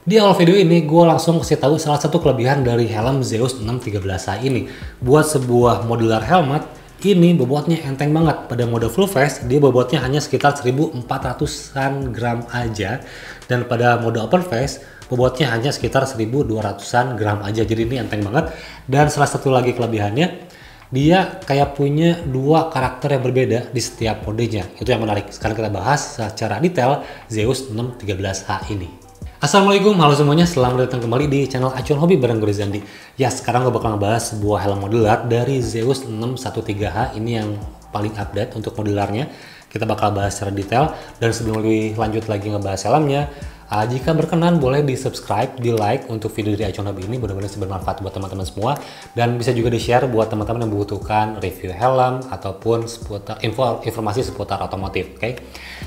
Di awal video ini gue langsung kasih tahu salah satu kelebihan dari helm Zeus 613A ini. Buat sebuah modular helmet, ini bobotnya enteng banget. Pada mode full face, dia bobotnya hanya sekitar 1400-an gram aja. Dan pada mode open face, bobotnya hanya sekitar 1200-an gram aja. Jadi ini enteng banget. Dan salah satu lagi kelebihannya, dia kayak punya dua karakter yang berbeda di setiap modenya. Itu yang menarik. Sekarang kita bahas secara detail Zeus 613A ini. Assalamualaikum, halo semuanya, selamat datang kembali di channel Acuan Hobi bareng gue Rizandi. Ya, sekarang gue bakal ngebahas sebuah helm modular dari Zeus 613H. Ini yang paling update untuk modularnya. Kita bakal bahas secara detail, dan sebelum lebih lanjut lagi ngebahas helmnya, jika berkenan boleh di subscribe, di like untuk video dari Acuan Hobi ini, benar-benar bermanfaat buat teman-teman semua, dan bisa juga di share buat teman-teman yang membutuhkan review helm ataupun seputar informasi seputar otomotif. Oke?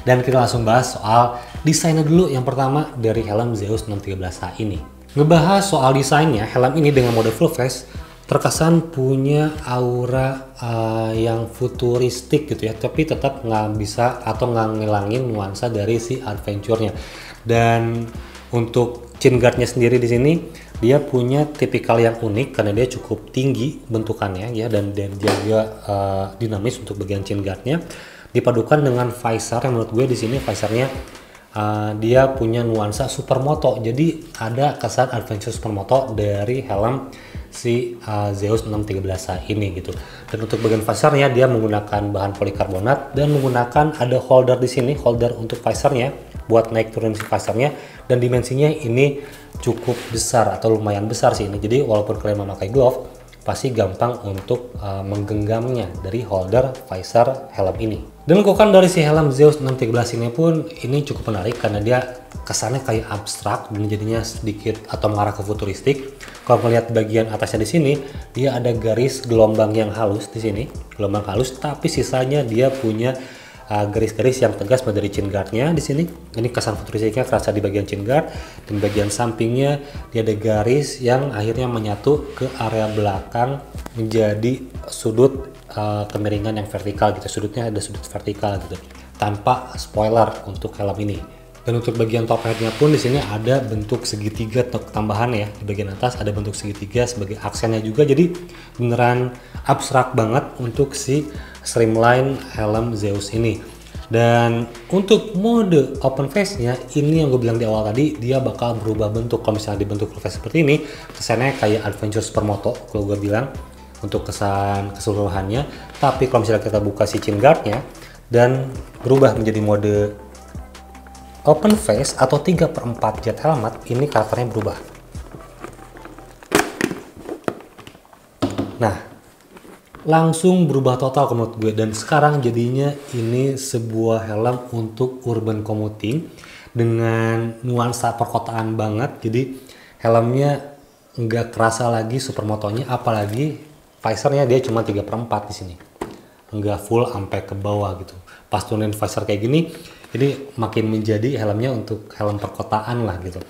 Dan kita langsung bahas soal desainnya dulu. Yang pertama dari helm Zeus 613A ini. Ngebahas soal desainnya, helm ini dengan mode full face terkesan punya aura yang futuristik gitu ya, tapi tetap nggak bisa atau nggak ngilangin nuansa dari si adventure-nya. Dan untuk chin guard-nya sendiri di sini dia punya tipikal yang unik karena dia cukup tinggi bentukannya ya, dan dia juga dinamis untuk bagian chin guard-nya. Dipadukan dengan visor yang menurut gue di sini visornya dia punya nuansa supermoto, jadi ada kesan adventure supermoto dari helm si Zeus 613A ini gitu. Dan untuk bagian visornya dia menggunakan bahan polikarbonat dan menggunakan ada holder di sini, holder untuk visornya buat naik turun si visornya, dan dimensinya ini cukup besar atau lumayan besar sih ini. Jadi walaupun kalian memakai glove pasti gampang untuk menggenggamnya dari holder visor helm ini. Dan lekukan dari si helm Zeus 613 ini pun ini cukup menarik karena dia kesannya kayak abstrak dan jadinya sedikit atau mengarah ke futuristik. Kalau melihat bagian atasnya di sini, dia ada garis gelombang yang halus di sini, gelombang halus, tapi sisanya dia punya garis-garis yang tegas dari chin guard-nya di sini. Ini kesan futuristiknya kerasa di bagian chin guard, dan bagian sampingnya dia ada garis yang akhirnya menyatu ke area belakang menjadi sudut kemiringan yang vertikal gitu. Sudutnya ada sudut vertikal gitu, tanpa spoiler untuk helm ini. Dan untuk bagian top head-nya pun di sini ada bentuk segitiga tambahan ya, di bagian atas ada bentuk segitiga sebagai aksennya juga. Jadi beneran abstrak banget untuk si streamline helm Zeus ini. Dan untuk mode open face-nya ini yang gue bilang di awal tadi, dia bakal berubah bentuk. Kalau misalnya dibentuk full face seperti ini, kesannya kayak adventure supermoto kalau gue bilang untuk kesan keseluruhannya. Tapi kalau misalnya kita buka si chin guard-nya dan berubah menjadi mode open face atau 3/4 jet helmet, ini karakternya berubah. Nah, langsung berubah total menurut gue, dan sekarang jadinya ini sebuah helm untuk urban commuting dengan nuansa perkotaan banget. Jadi helmnya nggak kerasa lagi supermotonya, apalagi visornya dia cuma 3/4 di sini, nggak full sampai ke bawah gitu. Pas turunin visor kayak gini, ini makin menjadi helmnya untuk helm perkotaan lah gitu.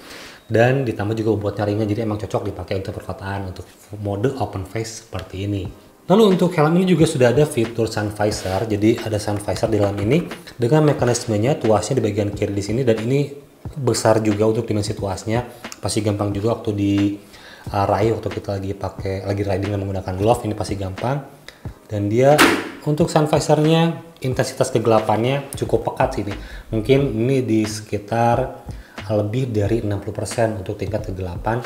Dan ditambah juga bobotnya ringan, jadi emang cocok dipakai untuk perkotaan, untuk mode open face seperti ini. Lalu untuk helm ini juga sudah ada fitur sun visor. Jadi ada sun visor di helm ini dengan mekanismenya tuasnya di bagian kiri di sini, dan ini besar juga untuk dimensi tuasnya. Pasti gampang juga waktu di raih, waktu kita lagi riding dan menggunakan glove, ini pasti gampang. Dan dia untuk sun visornya intensitas kegelapannya cukup pekat sih ini. Mungkin ini di sekitar lebih dari 60% untuk tingkat kegelapan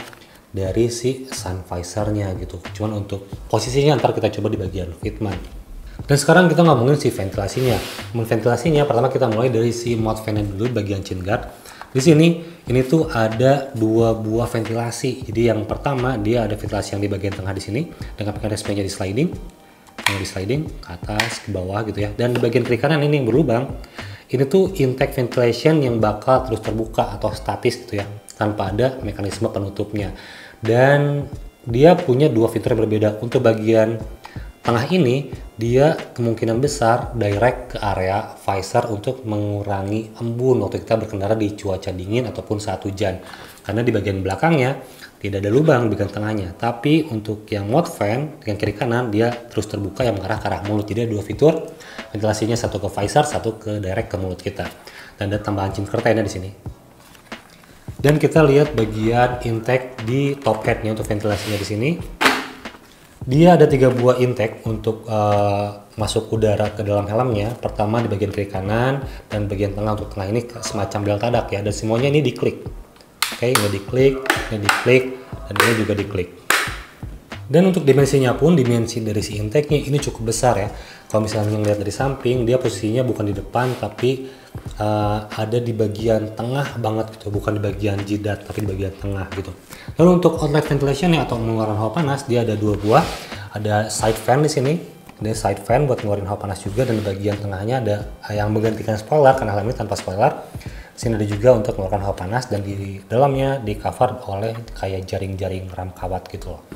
dari si sun visornya gitu. Cuman untuk posisinya ntar kita coba di bagian fitment. Dan sekarang kita ngomongin si ventilasinya. Ventilasinya pertama kita mulai dari si mount fan dulu, bagian chin guard. Di sini ini tuh ada dua buah ventilasi. Jadi yang pertama dia ada ventilasi yang di bagian tengah di sini dengan mekanismenya di sliding, yang di sliding ke atas ke bawah gitu ya. Dan di bagian kiri kanan ini yang berlubang, ini tuh intake ventilation yang bakal terus terbuka atau statis gitu ya, tanpa ada mekanisme penutupnya. Dan dia punya dua fitur yang berbeda. Untuk bagian tengah ini dia kemungkinan besar direct ke area visor untuk mengurangi embun waktu kita berkendara di cuaca dingin ataupun saat hujan, karena di bagian belakangnya tidak ada lubang di bagian tengahnya. Tapi untuk yang mode fan dengan kiri kanan dia terus terbuka yang mengarah ke arah mulut. Jadi ada dua fitur ventilasinya, satu ke visor, satu ke direct ke mulut kita. Dan ada tambahan chin curtain di sini. Dan kita lihat bagian intake di top headnya untuk ventilasinya di sini. Dia ada 3 buah intake untuk masuk udara ke dalam helmnya. Pertama di bagian kiri kanan dan bagian tengah. Untuk tengah ini semacam delta duct ya. Dan semuanya ini diklik. Oke, ini diklik, dan ini juga diklik. Dan untuk dimensinya pun, dimensi dari si intake-nya ini cukup besar ya. Kalau misalnya lihat dari samping, dia posisinya bukan di depan tapi ada di bagian tengah banget gitu, bukan di bagian jidat tapi di bagian tengah gitu. Lalu untuk outlet ventilation atau mengeluarkan hawa panas, dia ada 2 buah. Ada side fan di sini, ada side fan buat ngeluarin hawa panas juga, dan di bagian tengahnya ada yang menggantikan spoiler karena helm ini tanpa spoiler. Di sini ada juga untuk mengeluarkan hawa panas, dan di dalamnya di cover oleh kayak jaring-jaring ram kawat gitu loh.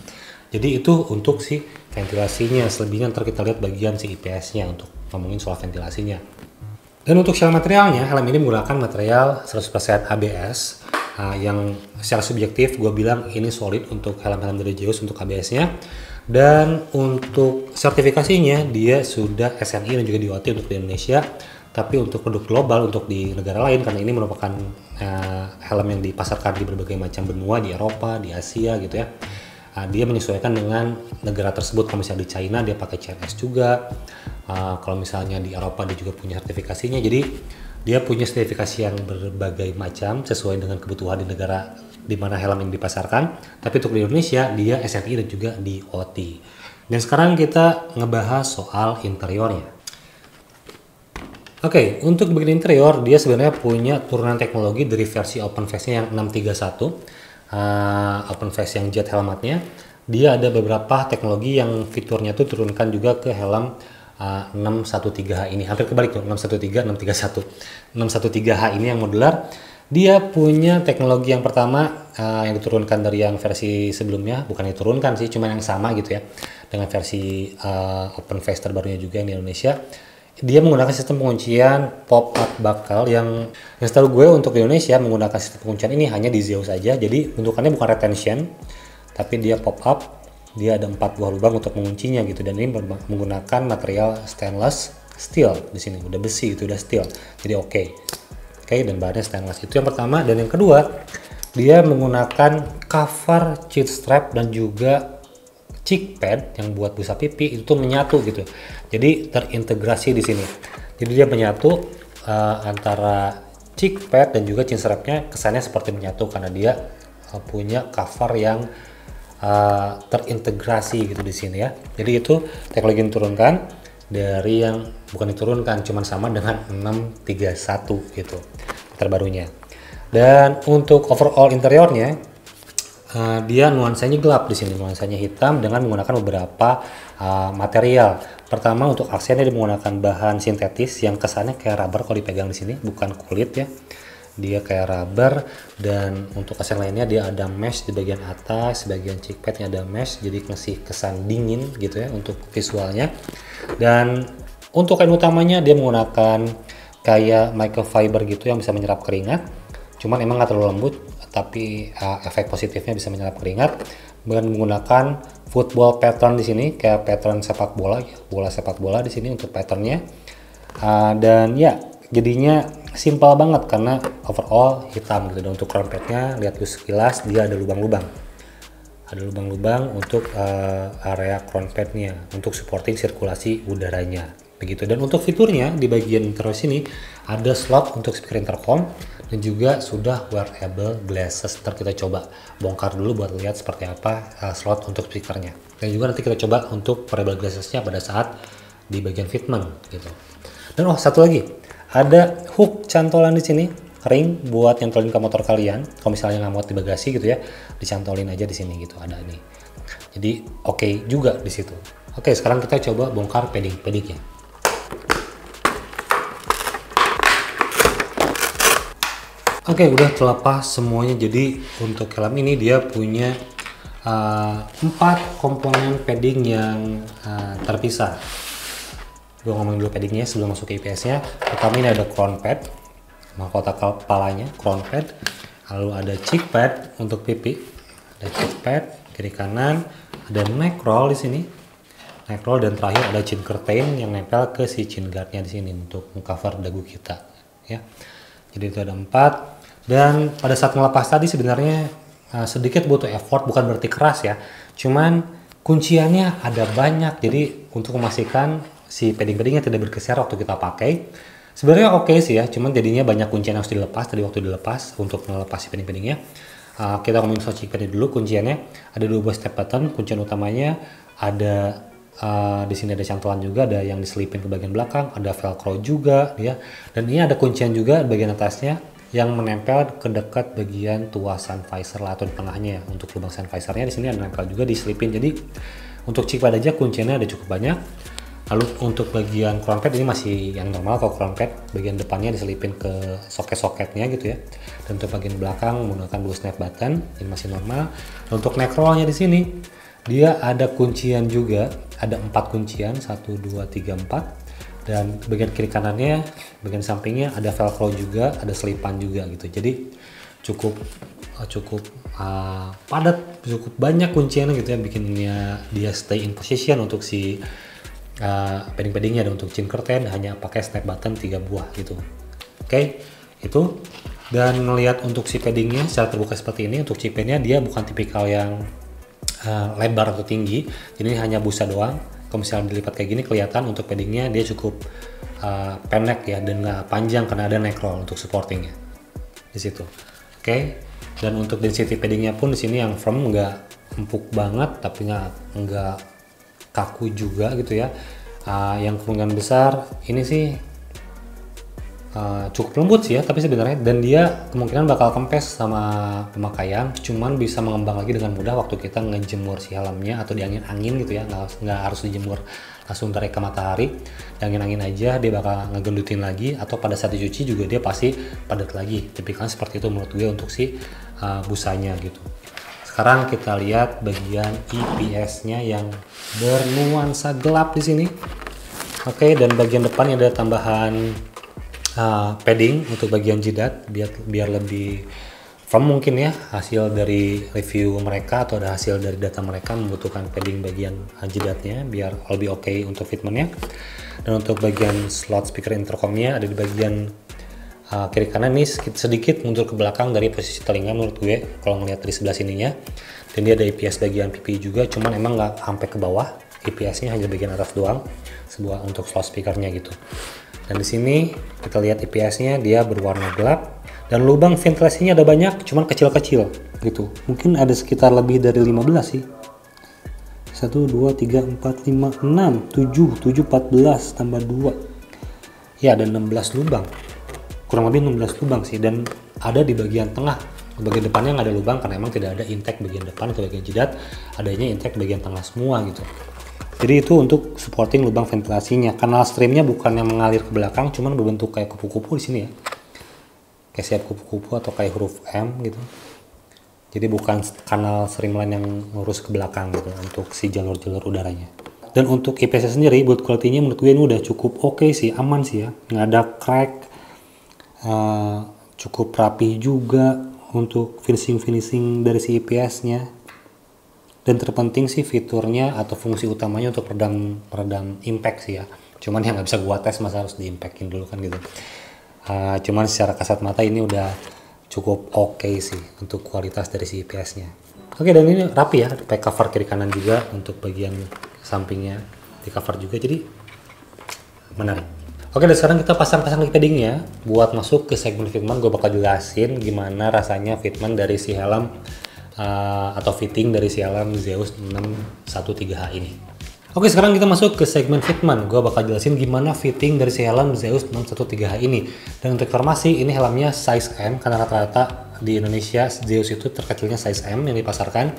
Jadi itu untuk si ventilasinya. Selebihnya ntar kita lihat bagian si IPS-nya untuk ngomongin soal ventilasinya. Dan untuk shell materialnya, helm ini menggunakan material 100% ABS yang secara subjektif gue bilang ini solid untuk helm-helm dari Zeus untuk ABS-nya. Dan untuk sertifikasinya dia sudah SNI dan juga DOT untuk di Indonesia. Tapi untuk produk global, untuk di negara lain, karena ini merupakan helm yang dipasarkan di berbagai macam benua, di Eropa, di Asia gitu ya. Dia menyesuaikan dengan negara tersebut. Kalau misalnya di China dia pakai CNS juga, kalau misalnya di Eropa dia juga punya sertifikasinya. Jadi dia punya sertifikasi yang berbagai macam sesuai dengan kebutuhan di negara di mana helm ini dipasarkan. Tapi untuk di Indonesia dia SNI dan juga DOT. Dan sekarang kita ngebahas soal interiornya. Oke, untuk bagian interior dia sebenarnya punya turunan teknologi dari versi open face-nya yang 631. Open face yang jet helmetnya, dia ada beberapa teknologi yang fiturnya tuh turunkan juga ke helm 613H ini. Hampir kebalik tuh, 613, 631. 613H ini yang modular. Dia punya teknologi yang pertama yang diturunkan dari yang versi sebelumnya, bukan diturunkan sih, cuma yang sama gitu ya, dengan versi open face terbarunya juga yang di Indonesia. Dia menggunakan sistem penguncian pop-up bakal yang setahu gue untuk Indonesia menggunakan sistem penguncian ini hanya di Zeus saja. Jadi bentukannya bukan retention, tapi dia pop-up. Dia ada 4 buah lubang untuk menguncinya gitu, dan ini menggunakan material stainless steel di sini. Udah besi itu, udah steel. Jadi oke, dan bahannya stainless. Itu yang pertama. Dan yang kedua, dia menggunakan cover cheat strap dan juga cheek pad yang buat busa pipi itu menyatu gitu. Jadi terintegrasi di sini. Jadi dia menyatu antara cheek pad dan juga chin strapnya, kesannya seperti menyatu karena dia punya cover yang terintegrasi gitu di sini ya. Jadi itu teknologi yang diturunkan dari yang bukan diturunkan, cuman sama dengan 631 gitu terbarunya. Dan untuk overall interiornya dia nuansanya gelap di sini, nuansanya hitam dengan menggunakan beberapa material. Pertama untuk aksennya dia menggunakan bahan sintetis yang kesannya kayak rubber kalau dipegang di sini, bukan kulit ya. Dia kayak rubber. Dan untuk aksen lainnya dia ada mesh di bagian atas, bagian cheek padnya ada mesh, jadi ngasih kesan dingin gitu ya untuk visualnya. Dan untuk kain utamanya dia menggunakan kayak microfiber gitu yang bisa menyerap keringat. Cuman emang nggak terlalu lembut, tapi efek positifnya bisa menyerap keringat. Dengan menggunakan football pattern di sini, kayak pattern sepak bola, bola sepak bola di sini untuk patternnya. Dan ya jadinya simpel banget karena overall hitam gitu. Dan untuk crown padnya lihat sekilas dia ada lubang-lubang, untuk area crown padnya untuk supporting sirkulasi udaranya begitu. Dan untuk fiturnya di bagian interior sini ada slot untuk speaker intercom dan juga sudah wearable glasses. Ntar kita coba bongkar dulu buat lihat seperti apa slot untuk speakernya, dan juga nanti kita coba untuk wearable glassesnya pada saat di bagian fitment gitu. Dan satu lagi, ada hook cantolan di sini ring buat nyantolin ke motor kalian. Kalau misalnya nggak muat di bagasi gitu ya, dicantolin aja di sini gitu, ada nih. Jadi oke juga di situ. Oke, sekarang kita coba bongkar paddingnya. Oke, udah terlepas semuanya. Jadi untuk helm ini dia punya 4 komponen padding yang terpisah. Gue ngomongin dulu paddingnya sebelum masuk ke IPS-nya. Pertama ini ada crown pad, mahkota kepalanya crown pad. Lalu ada cheek pad untuk pipi, ada cheek pad kiri kanan, ada neck roll di sini, neck roll, dan terakhir ada chin curtain yang nempel ke si chin guardnya di sini untuk mengcover dagu kita, ya. Jadi itu ada 4. Dan pada saat melepas tadi sebenarnya sedikit butuh effort, bukan berarti keras ya. Cuman kunciannya ada banyak, jadi untuk memastikan si padding-paddingnya tidak bergeser waktu kita pakai. Sebenarnya oke sih ya, cuman jadinya banyak kuncian yang harus dilepas tadi waktu dilepas untuk melepas si padding-paddingnya. Kita ngomongin soal chickpad dulu. Kunciannya ada 2 buah step button. Kuncian utamanya ada di sini ada cantolan juga, ada yang diselipin ke bagian belakang, ada velcro juga ya. Dan ini ada kuncian juga bagian atasnya yang menempel ke dekat bagian tuas sun visor lah, atau di tengahnya ya. Untuk lubang sun visornya di sini ada nempel juga diselipin. Jadi untuk chickpad aja kunciannya ada cukup banyak. Lalu untuk bagian crown pad ini masih yang normal. Kalau crown pad bagian depannya diselipin ke soket-soketnya gitu ya. Dan untuk bagian belakang menggunakan 2 snap button, ini masih normal. Dan untuk neck rollnya di sini dia ada kuncian juga, ada 4 kuncian, 1, 2, 3, 4. Dan bagian kiri kanannya, bagian sampingnya ada velcro juga, ada selipan juga gitu. Jadi cukup padat, cukup banyak kunciannya gitu ya, bikinnya dia stay in position untuk si padding-paddingnya. Dan untuk chin curtain hanya pakai snap button 3 buah gitu. Oke, itu. Dan melihat untuk si paddingnya secara terbuka seperti ini, untuk chickpadnya dia bukan tipikal yang lebar atau tinggi, jadi hanya busa doang. Kalau misalnya dilipat kayak gini kelihatan untuk paddingnya dia cukup pendek ya, dan nggak panjang karena ada neck roll untuk supportingnya di situ. Oke. Dan untuk density paddingnya pun di sini yang firm, nggak empuk banget tapi nggak kaku juga gitu ya. Yang kemungkinan besar ini sih cukup lembut sih ya, tapi sebenarnya, dan dia kemungkinan bakal kempes sama pemakaian, cuman bisa mengembang lagi dengan mudah waktu kita ngejemur si helmnya atau di angin-angin gitu ya. Nggak harus dijemur langsung dari ke matahari, di angin-angin aja dia bakal ngegendutin lagi, atau pada saat dicuci juga dia pasti padat lagi. Tipikalnya seperti itu menurut gue untuk si busanya gitu. Sekarang kita lihat bagian EPS-nya yang bernuansa gelap di sini. Oke, dan bagian depan ada tambahan padding untuk bagian jidat biar lebih firm mungkin ya. Hasil dari review mereka atau ada hasil dari data mereka membutuhkan padding bagian jidatnya biar lebih oke untuk fitmentnya. Dan untuk bagian slot speaker intercomnya ada di bagian kiri kanan nih, sedikit mundur ke belakang dari posisi telinga menurut gue kalau ngeliat dari sebelah sininya. Dan dia ada IPS bagian pipi juga, cuman emang nggak sampai ke bawah, IPS-nya hanya bagian atas doang, sebuah untuk slot speakernya gitu. Dan di sini kita lihat IPS-nya dia berwarna gelap, dan lubang ventilasinya ada banyak, cuman kecil-kecil gitu. Mungkin ada sekitar lebih dari 15 sih. 1, 2, 3, 4, 5, 6, 7, 14 tambah 2. Ya, ada 16 lubang. Kurang lebih 16 lubang sih, dan ada di bagian tengah. Bagian depannya nggak ada lubang karena emang tidak ada intake bagian depan atau bagian jidat, adanya intake bagian tengah semua gitu. Jadi itu untuk supporting lubang ventilasinya. Kanal streamnya bukan yang mengalir ke belakang, cuman berbentuk kayak kupu-kupu di sini ya. Kayak siap kupu-kupu atau kayak huruf M gitu. Jadi bukan kanal streamline yang lurus ke belakang gitu untuk si jalur-jalur udaranya. Dan untuk IPS sendiri, build quality-nya menurut gue ini udah cukup oke sih, aman sih ya. Nggak ada crack, cukup rapi juga untuk finishing dari si IPS-nya. Dan terpenting sih fiturnya atau fungsi utamanya untuk peredam impact sih ya. Cuman yang nggak bisa gua tes, masa harus diimpactin dulu kan gitu. Cuman secara kasat mata ini udah cukup oke sih untuk kualitas dari si IPS-nya. Oke, dan ini rapi ya, pakai cover kiri kanan juga untuk bagian sampingnya di cover juga, jadi menarik. Oke, dan sekarang kita pasang-pasang lagi paddingnya. Buat masuk ke segmen fitment, gue bakal jelasin gimana rasanya fitment dari si helm atau fitting dari si helm Zeus 613H ini. Oke, sekarang kita masuk ke segmen fitment. Gue bakal jelasin gimana fitting dari si helm Zeus 613H ini. Dan untuk informasi, ini helmnya size M karena rata-rata di Indonesia Zeus itu terkecilnya size M yang dipasarkan.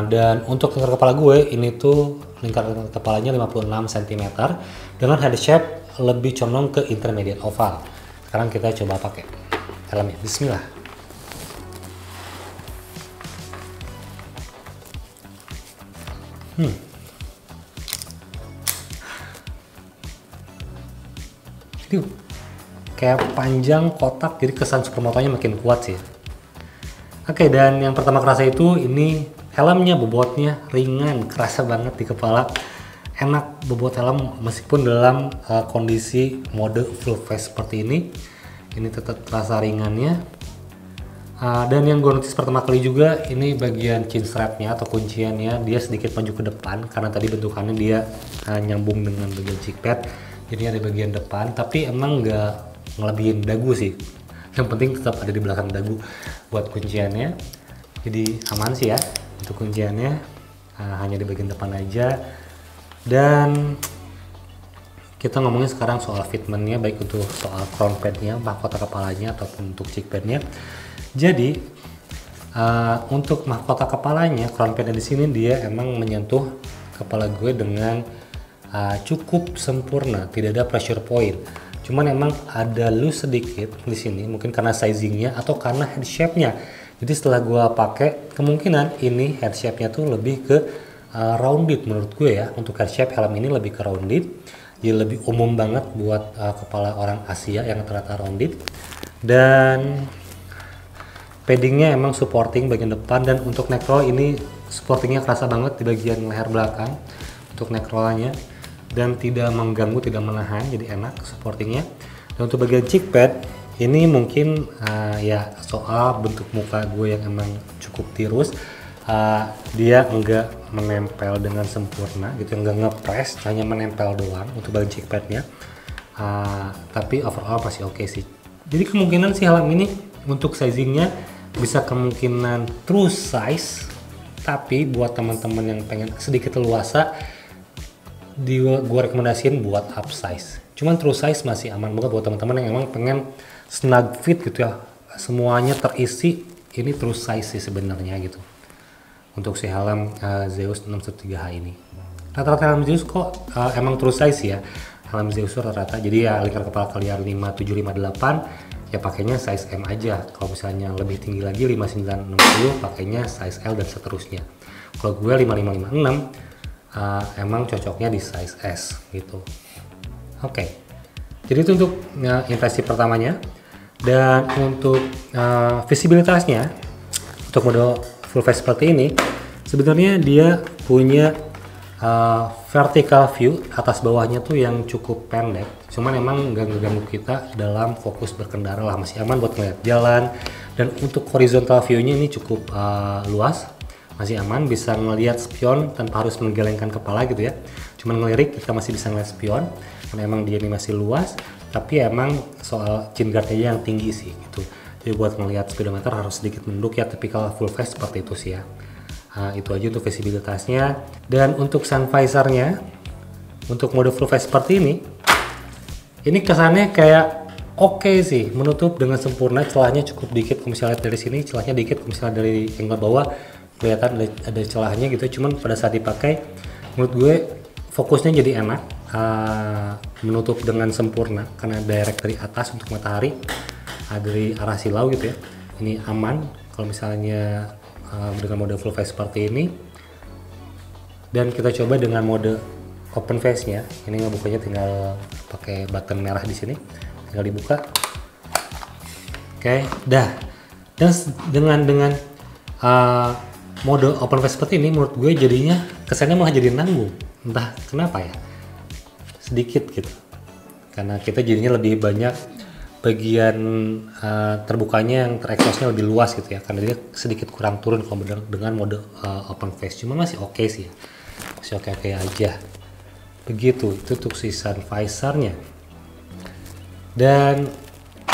Dan untuk lingkar kepala gue ini tuh lingkar kepalanya 56 cm dengan head shape lebih condong ke intermediate oval. Sekarang kita coba pakai helmnya. Bismillah. Kayak panjang kotak, jadi kesan supermotonya makin kuat sih. Oke, dan yang pertama kerasa itu ini helmnya, bobotnya ringan, kerasa banget di kepala. Enak bobot helm meskipun dalam kondisi mode full face seperti ini tetap terasa ringannya. Dan yang gue notice pertama kali juga ini bagian chin strapnya atau kunciannya dia sedikit maju ke depan karena tadi bentukannya dia nyambung dengan bagian cheek pad. Jadi ada bagian depan, tapi emang nggak ngelebihin dagu sih. Yang penting tetap ada di belakang dagu buat kunciannya. Jadi aman sih ya untuk kunciannya, hanya di bagian depan aja. Dan kita ngomongin sekarang soal fitmentnya, baik untuk soal crown padnya, mahkota kepalanya ataupun untuk cheek padnya. Jadi untuk mahkota kepalanya, crown padnya di sini dia emang menyentuh kepala gue dengan cukup sempurna, tidak ada pressure point. Cuman emang ada loose sedikit di sini, mungkin karena sizingnya atau karena head shape-nya. Jadi setelah gue pakai, kemungkinan ini head shape-nya tuh lebih ke rounded menurut gue ya. Untuk head shape helm ini lebih ke rounded, jadi lebih umum banget buat kepala orang Asia yang rata-rata rounded. Dan paddingnya emang supporting bagian depan, dan untuk neck roll ini supportingnya kerasa banget di bagian leher belakang untuk neck rollnya, dan tidak mengganggu, tidak menahan, jadi enak supportingnya. Dan untuk bagian cheek pad ini mungkin ya soal bentuk muka gue yang emang cukup tirus, dia enggak menempel dengan sempurna gitu, enggak ngepres, hanya menempel doang untuk bagian cheek padnya. Tapi overall masih oke sih. Jadi kemungkinan si helm ini untuk sizingnya bisa kemungkinan true size, tapi buat teman-teman yang pengen sedikit leluasa, gue rekomendasiin buat upsize. Cuman true size masih aman banget buat teman-teman yang emang pengen snug fit gitu ya, semuanya terisi. Ini true size sih sebenarnya gitu untuk si helm Zeus 613H ini. Rata-rata helm Zeus kok emang true size ya, helm Zeus rata-rata. Jadi ya lingkar kepala kalian 57, 58 ya pakainya size M aja. Kalau misalnya lebih tinggi lagi 59, 60 pakainya size L dan seterusnya. Kalau gue 55, 56 emang cocoknya di size S gitu. Oke. Jadi itu untuk impresi pertamanya. Dan untuk visibilitasnya, untuk model full face seperti ini, sebenarnya dia punya vertical view atas bawahnya tuh yang cukup pendek. Cuman emang nggak ngeganggu kita dalam fokus berkendara lah, masih aman buat ngeliat jalan. Dan untuk horizontal view-nya ini cukup luas, masih aman, bisa ngelihat spion tanpa harus menggelengkan kepala gitu ya. Cuman ngelirik kita masih bisa ngeliat spion, karena emang dia ini masih luas. Tapi emang soal chin guard-nya yang tinggi sih gitu. Jadi buat ngelihat speedometer harus sedikit menunduk ya, tipikal full face seperti itu sih ya. Itu aja untuk visibilitasnya. Dan untuk sun visor-nya, untuk mode full face seperti ini kesannya kayak oke sih, menutup dengan sempurna, celahnya cukup dikit. Kalau misalnya lihat dari sini celahnya dikit, kalau misalnya dari angle bawah kelihatan ada celahnya gitu. Cuman pada saat dipakai menurut gue fokusnya jadi enak, menutup dengan sempurna karena direct dari atas untuk matahari, dari arah silau gitu ya. Ini aman kalau misalnya dengan mode full face seperti ini. Dan kita coba dengan mode open face nya. Ini ngebukanya tinggal pakai button merah di sini, tinggal dibuka. Oke, dah. Dan dengan mode open face seperti ini, menurut gue jadinya kesannya malah jadi nanggung. Entah kenapa ya, sedikit gitu. Karena kita jadinya lebih banyak bagian terbukanya yang tereksosnya lebih luas gitu ya, karena dia sedikit kurang turun kalau dengan mode open face. Cuma masih oke sih ya, masih oke aja. Begitu itu untuk si sun visor-nya. Dan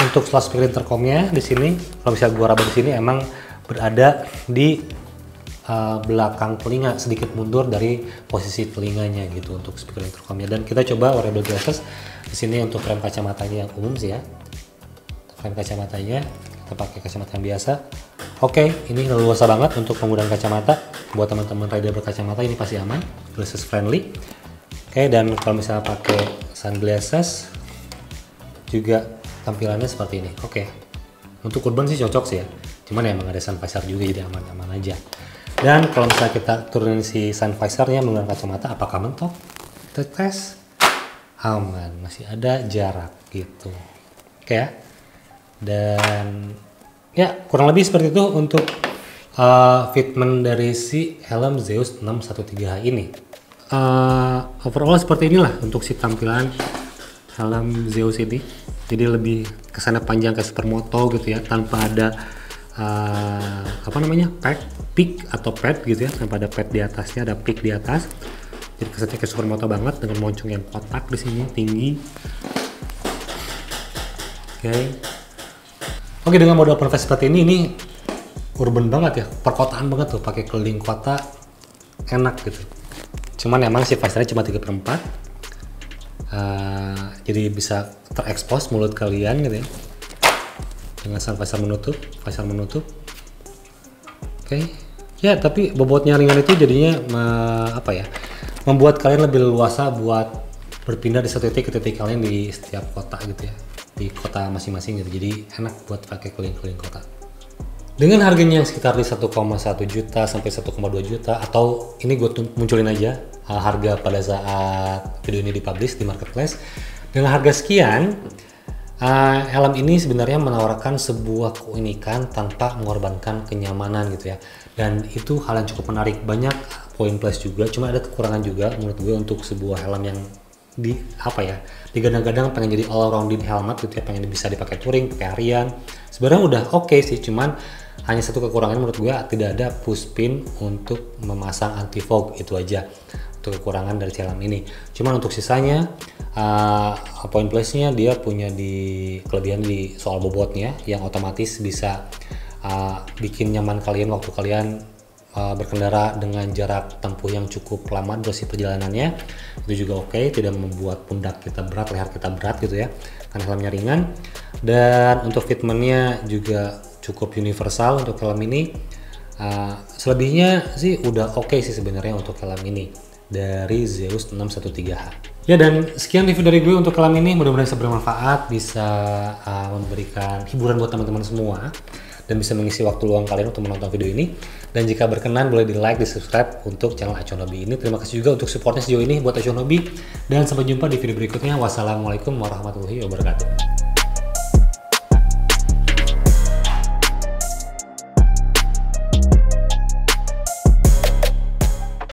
untuk flash speaker intercomnya di sini, kalau bisa gua raba di sini emang berada di belakang telinga, sedikit mundur dari posisi telinganya gitu untuk speaker intercomnya. Dan kita coba wearable glasses di sini untuk frame kacamatanya yang umum sih ya. Frame kacamatanya kita pakai kacamata yang biasa. Oke, ini leluasa banget untuk penggunaan kacamata. Buat teman-teman rider berkacamata ini pasti aman, glasses friendly. Oke, dan kalau misalnya pakai sunglasses juga tampilannya seperti ini. Oke, untuk urban sih cocok sih ya. Cuman emang ada sun visor juga, jadi aman-aman aja. Dan kalau misalnya kita turunin si sun visornya menggunakan kacamata, apakah mentok? Kita tes, aman, masih ada jarak gitu. Oke ya. Dan ya kurang lebih seperti itu untuk fitment dari si helm Zeus 613H ini. Overall seperti inilah untuk si tampilan helm Zeus ini. Jadi lebih kesannya panjang kayak supermoto gitu ya, tanpa ada apa namanya, pick atau pad gitu ya, tanpa ada pad di atasnya, ada pick di atas. Jadi kesannya kayak supermoto banget dengan moncong yang kotak di sini tinggi. Oke, dengan model open face seperti ini urban banget ya, perkotaan banget tuh, pakai keliling kota enak gitu. Cuman emang sih visornya cuma 3/4, jadi bisa terekspos mulut kalian gitu ya, dengan sun visor menutup. Oke. Ya, tapi bobotnya ringan itu jadinya membuat kalian lebih leluasa buat berpindah di satu titik ke titik kalian di setiap kota gitu ya, di kota masing-masing gitu. Jadi enak buat pakai keliling-keliling kota. Dengan harganya yang sekitar di 1,1 juta sampai 1,2 juta, atau ini gue munculin aja harga pada saat video ini dipublish di marketplace. Dengan harga sekian, helm ini sebenarnya menawarkan sebuah keunikan tanpa mengorbankan kenyamanan gitu ya. Dan itu hal yang cukup menarik. Banyak poin plus juga, cuma ada kekurangan juga menurut gue untuk sebuah helm yang digadang-gadang pengen jadi all rounded helmet gitu ya, pengen bisa dipakai touring, pakai harian. Sebenarnya udah oke sih, cuman hanya satu kekurangan menurut gue, tidak ada push pin untuk memasang anti fog, itu aja untuk kekurangan dari helm ini. Cuman untuk sisanya poin plusnya dia punya di kelebihan di soal bobotnya yang otomatis bisa bikin nyaman kalian waktu kalian berkendara dengan jarak tempuh yang cukup lama durasi perjalanannya. Itu juga oke, tidak membuat pundak kita berat, leher kita berat gitu ya, karena helmnya ringan. Dan untuk fitmentnya juga cukup universal untuk helm ini. Selebihnya sih udah oke sih sebenarnya untuk helm ini dari Zeus 613H. Ya, dan sekian review dari gue untuk helm ini, mudah-mudahan bisa bermanfaat, bisa memberikan hiburan buat teman-teman semua, dan bisa mengisi waktu luang kalian untuk menonton video ini. Dan jika berkenan boleh di like, di subscribe untuk channel Aconhobi ini. Terima kasih juga untuk supportnya sejauh ini buat Aconhobi, dan sampai jumpa di video berikutnya. Wassalamualaikum warahmatullahi wabarakatuh.